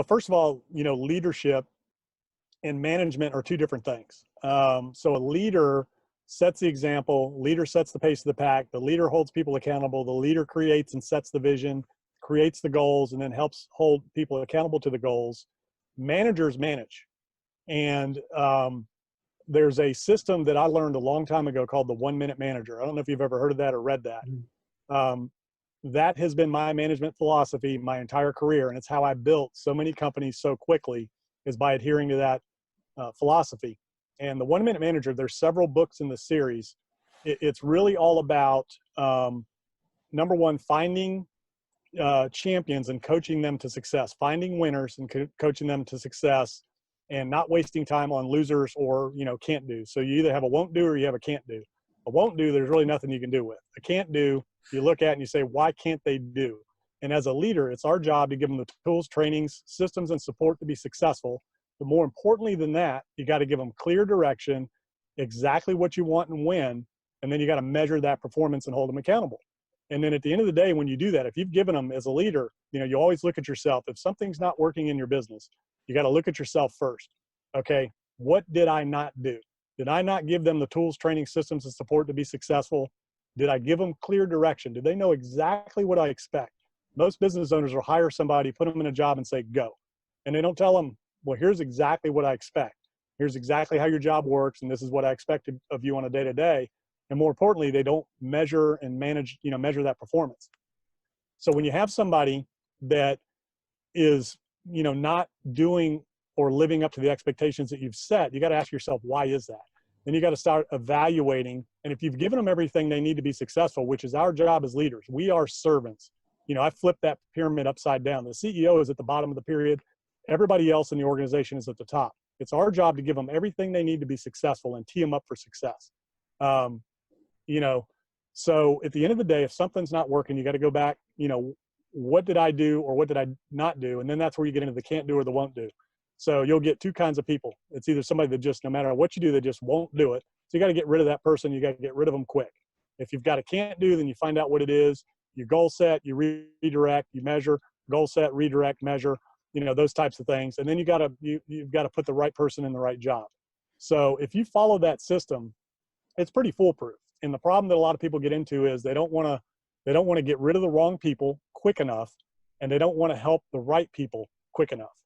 First of all, leadership and management are two different things. So a leader sets the example, leader sets the pace of the pack, the leader holds people accountable, the leader creates and sets the vision, creates the goals, and then helps hold people accountable to the goals. Managers manage. And there's a system that I learned a long time ago called the 1 minute manager. I don't know if you've ever heard of that or read that. Um, that has been my management philosophy my entire career, and it's how I built so many companies so quickly, is by adhering to that philosophy. And the 1 minute manager, there's several books in the series. It's really all about, number one, finding champions and coaching them to success, finding winners and coaching them to success, and not wasting time on losers or, can't do. So you either have a won't do or you have a can't do. A won't do, there's really nothing you can do with. A can't do, you look at and you say, why can't they do? And as a leader, it's our job to give them the tools, trainings, systems, and support to be successful. But more importantly than that, you got to give them clear direction, exactly what you want and when, and then you got to measure that performance and hold them accountable. And then at the end of the day, when you do that, if you've given them as a leader, you always look at yourself. If something's not working in your business, you got to look at yourself first. Okay, what did I not do? Did I not give them the tools, training, systems, and support to be successful? Did I give them clear direction? Did they know exactly what I expect? Most business owners will hire somebody, put them in a job and say, go. And they don't tell them, well, here's exactly what I expect. Here's exactly how your job works. And this is what I expect of you on a day-to-day. And more importantly, they don't measure and manage, measure that performance. So when you have somebody that is, not doing or living up to the expectations that you've set, you got to ask yourself, why is that? Then you got to start evaluating. And if you've given them everything they need to be successful, which is our job as leaders, we are servants. I flipped that pyramid upside down. The CEO is at the bottom of the pyramid. Everybody else in the organization is at the top. It's our job to give them everything they need to be successful and tee them up for success. So at the end of the day, if something's not working, you got to go back, what did I do or what did I not do? And then that's where you get into the can't do or the won't do. So you'll get two kinds of people. It's either somebody that just, no matter what you do, they just won't do it. So you got to get rid of that person. You got to get rid of them quick. If you've got a can't do, then you find out what it is. You goal set, you redirect, you measure, goal set, redirect, measure, those types of things. And then you've got to put the right person in the right job. So if you follow that system, it's pretty foolproof. And the problem that a lot of people get into is they don't want to get rid of the wrong people quick enough, and they don't want to help the right people quick enough.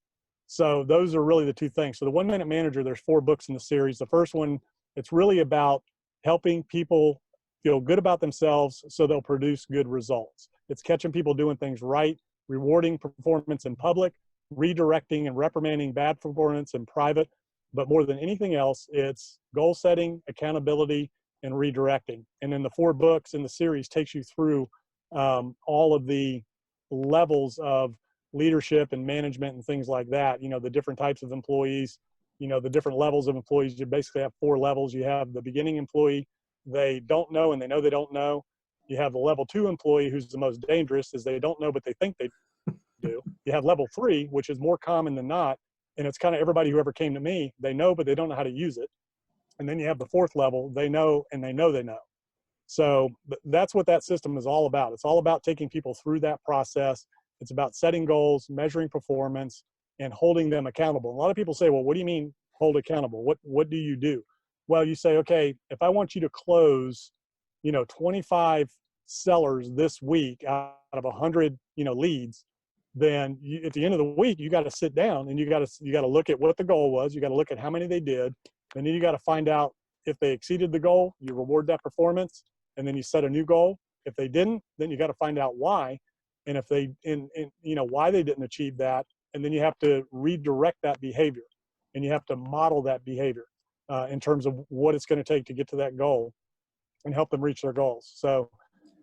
So those are really the two things. So the 1 minute manager, there's 4 books in the series. The first one, it's really about helping people feel good about themselves so they'll produce good results. It's catching people doing things right, rewarding performance in public, redirecting and reprimanding bad performance in private. But more than anything else, it's goal setting, accountability, and redirecting. And then the 4 books in the series takes you through all of the levels of leadership and management and things like that. The different types of employees, the different levels of employees. You basically have 4 levels. You have the beginning employee, they don't know and they know they don't know. You have the level 2 employee, who's the most dangerous, is they don't know but they think they do. You have level 3, which is more common than not, and it's kind of everybody who ever came to me. They know but they don't know how to use it. And then you have the 4th level, they know and they know they know. So that's what that system is all about. It's all about taking people through that process. It's about setting goals, measuring performance, and holding them accountable. A lot of people say, well, what do you mean hold accountable? What do you do? Well, you say, okay, if I want you to close, 25 sellers this week out of 100, leads, then at the end of the week, you got to sit down and you got to look at what the goal was. You got to look at how many they did. And then you got to find out if they exceeded the goal, you reward that performance, and then you set a new goal. If they didn't, then you got to find out why. And if they, why they didn't achieve that. And then you have to redirect that behavior, and you have to model that behavior in terms of what it's going to take to get to that goal and help them reach their goals. So,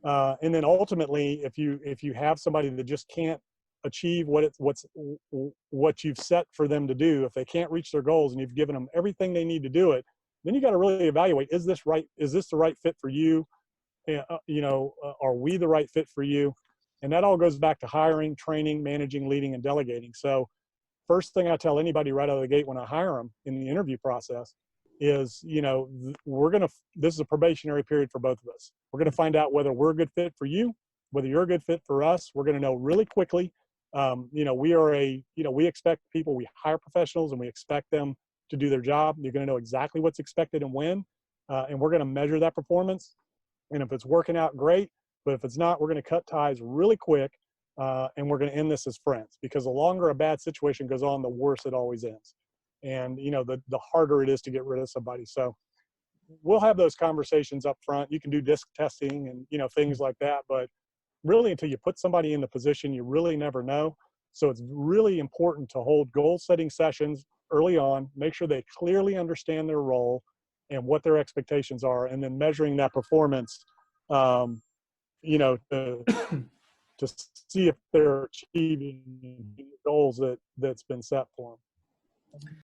and then ultimately, if you have somebody that just can't achieve what you've set for them to do, if they can't reach their goals and you've given them everything they need to do it, then you got to really evaluate, is this right? Is this the right fit for you? Are we the right fit for you? And that all goes back to hiring, training, managing, leading, and delegating. So first thing I tell anybody right out of the gate when I hire them in the interview process is, this is a probationary period for both of us. We're going to find out whether we're a good fit for you, whether you're a good fit for us. We're going to know really quickly You know, we expect people, we hire professionals and we expect them to do their job. You're going to know exactly what's expected and when, and we're going to measure that performance. And if it's working out, great. But if it's not, we're going to cut ties really quick, and we're going to end this as friends, because the longer a bad situation goes on, the worse it always ends. And, you know, the harder it is to get rid of somebody. So we'll have those conversations up front. You can do disc testing and, you know, things like that. But really, until you put somebody in the position, you really never know. So it's really important to hold goal setting sessions early on, make sure they clearly understand their role and what their expectations are, and then measuring that performance, um, you know, to see if they're achieving the goals that's been set for them.